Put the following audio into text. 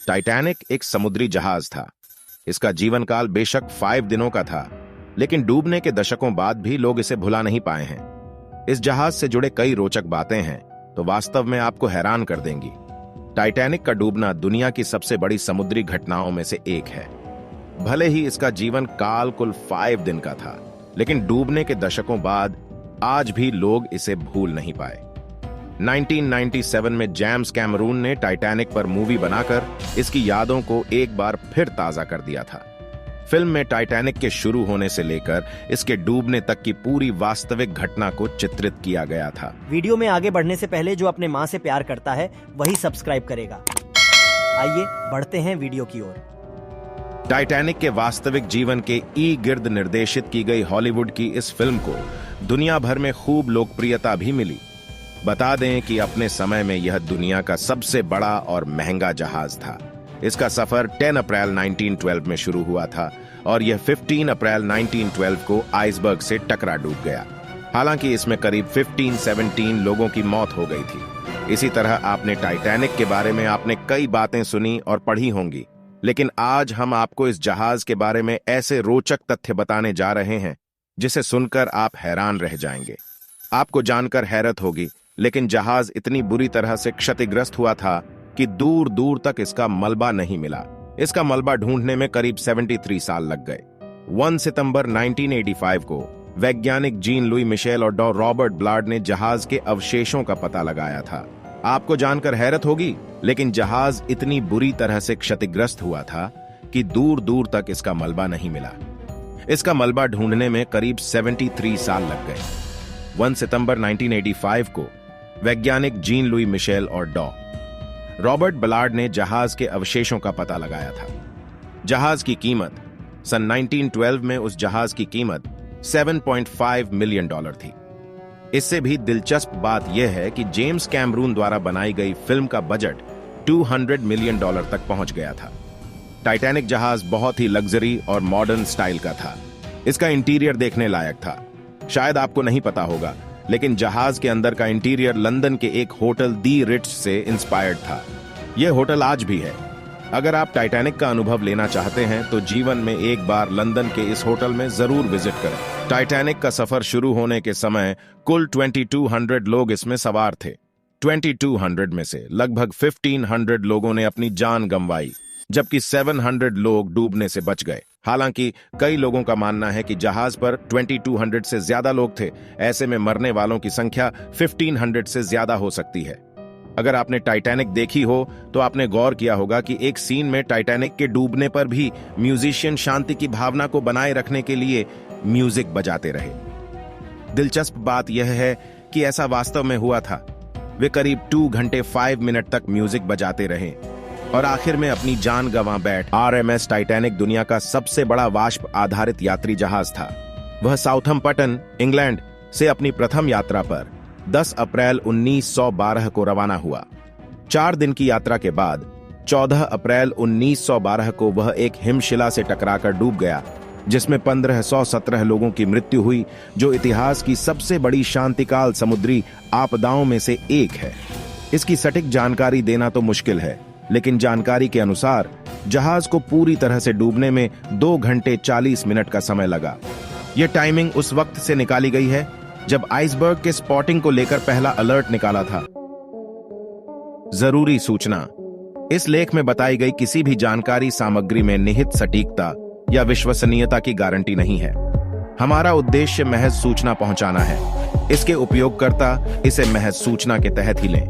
Titanic एक समुद्री जहाज था। इसका जीवन काल बेशक 5 दिनों का था, लेकिन डूबने के दशकों बाद भी लोग इसे भुला नहीं पाए हैं। इस जहाज से जुड़े कई रोचक बातें हैं तो वास्तव में आपको हैरान कर देंगी। टाइटैनिक का डूबना दुनिया की सबसे बड़ी समुद्री घटनाओं में से एक है। भले ही इसका जीवन काल कुल 5 दिन का था, लेकिन डूबने के दशकों बाद आज भी लोग इसे भूल नहीं पाए। 1997 में जेम्स कैमरून ने टाइटैनिक पर मूवी बनाकर इसकी यादों को एक बार फिर ताजा कर दिया था। फिल्म में टाइटैनिक के शुरू होने से लेकर इसके डूबने तक की पूरी वास्तविक घटना को चित्रित किया गया था। वीडियो में आगे बढ़ने से पहले जो अपने माँ से प्यार करता है वही सब्सक्राइब करेगा। आइए बढ़ते हैं वीडियो की ओर। टाइटैनिक के वास्तविक जीवन के गिर्द निर्देशित की गई हॉलीवुड की इस फिल्म को दुनिया भर में खूब लोकप्रियता भी मिली। बता दें कि अपने समय में यह दुनिया का सबसे बड़ा और महंगा जहाज था। इसका सफर 10 अप्रैल 1912 में शुरू हुआ था और यह 15 अप्रैल 1912 को आइसबर्ग से टकरा डूब गया। हालांकि इसमें करीब 15-17 लोगों की मौत हो गई थी। इसी तरह आपने टाइटैनिक के बारे में आपने कई बातें सुनी और पढ़ी होंगी, लेकिन आज हम आपको इस जहाज के बारे में ऐसे रोचक तथ्य बताने जा रहे हैं जिसे सुनकर आप हैरान रह जाएंगे। आपको जानकर हैरत होगी, लेकिन जहाज इतनी बुरी तरह से क्षतिग्रस्त हुआ था कि दूर दूर तक इसका मलबा नहीं मिला। इसका मलबा ढूंढने में करीब 73 साल लग गए। 1 सितंबर 1985 को वैज्ञानिक जीन लुई मिशेल और डॉ रॉबर्ट ब्लार्ड ने जहाज के अवशेषों का पता लगाया था। आपको जानकर हैरत होगी, लेकिन जहाज इतनी बुरी तरह से क्षतिग्रस्त हुआ था कि दूर दूर तक इसका मलबा नहीं मिला। इसका मलबा ढूंढने में करीब 73 साल लग गए। 1 सितंबर 1985 को वैज्ञानिक जीन लुई मिशेल और डॉ रॉबर्ट ब्लार्ड ने जहाज के अवशेषों का पता लगाया था। जहाज की कीमत सन 1912 में उस जहाज की कीमत $7.5 मिलियन थी। इससे भी दिलचस्प बात यह है कि जेम्स कैमरून द्वारा बनाई गई फिल्म का बजट $200 मिलियन तक पहुंच गया था। टाइटैनिक जहाज बहुत ही लग्जरी और मॉडर्न स्टाइल का था। इसका इंटीरियर देखने लायक था। शायद आपको नहीं पता होगा, लेकिन जहाज के अंदर का इंटीरियर लंदन के एक होटल दी रिट्ज से इंस्पायर्ड था। यह होटल आज भी है। अगर आप टाइटैनिक का अनुभव लेना चाहते हैं तो जीवन में एक बार लंदन के इस होटल में जरूर विजिट करें। टाइटैनिक का सफर शुरू होने के समय कुल 2200 लोग इसमें सवार थे। 2200 में से लगभग 1500 लोगों ने अपनी जान गंवाई, जबकि 700 लोग डूबने से बच गए। हालांकि कई लोगों का मानना है कि जहाज पर 2200 से ज्यादा लोग थे। ऐसे में मरने वालों की संख्या 1500 से ज्यादा हो सकती है। अगर आपने टाइटैनिक देखी हो तो आपने गौर किया होगा कि एक सीन में टाइटैनिक के डूबने पर भी म्यूजिशियन शांति की भावना को बनाए रखने के लिए म्यूजिक बजाते रहे। दिलचस्प बात यह है कि ऐसा वास्तव में हुआ था। वे करीब 2 घंटे 5 मिनट तक म्यूजिक बजाते रहे और आखिर में अपनी जान गंवा बैठ। RMS टाइटैनिक दुनिया का सबसे बड़ा वाष्प आधारित यात्री जहाज था। वह साउथम्पटन, इंग्लैंड से अपनी प्रथम यात्रा पर 10 अप्रैल 1912 को रवाना हुआ। 4 दिन की यात्रा के बाद 14 अप्रैल 1912 को वह एक हिमशिला से टकराकर डूब गया, जिसमें 1517 लोगों की मृत्यु हुई, जो इतिहास की सबसे बड़ी शांतिकाल समुद्री आपदाओं में से एक है। इसकी सटीक जानकारी देना तो मुश्किल है, लेकिन जानकारी के अनुसार जहाज को पूरी तरह से डूबने में 2 घंटे 40 मिनट का समय लगा। यह टाइमिंग उस वक्त से निकाली गई है जब आइसबर्ग के स्पॉटिंग को लेकर पहला अलर्ट निकाला था। जरूरी सूचना: इस लेख में बताई गई किसी भी जानकारी सामग्री में निहित सटीकता या विश्वसनीयता की गारंटी नहीं है। हमारा उद्देश्य महज सूचना पहुंचाना है। इसके उपयोगकर्ता इसे महज सूचना के तहत ही लें।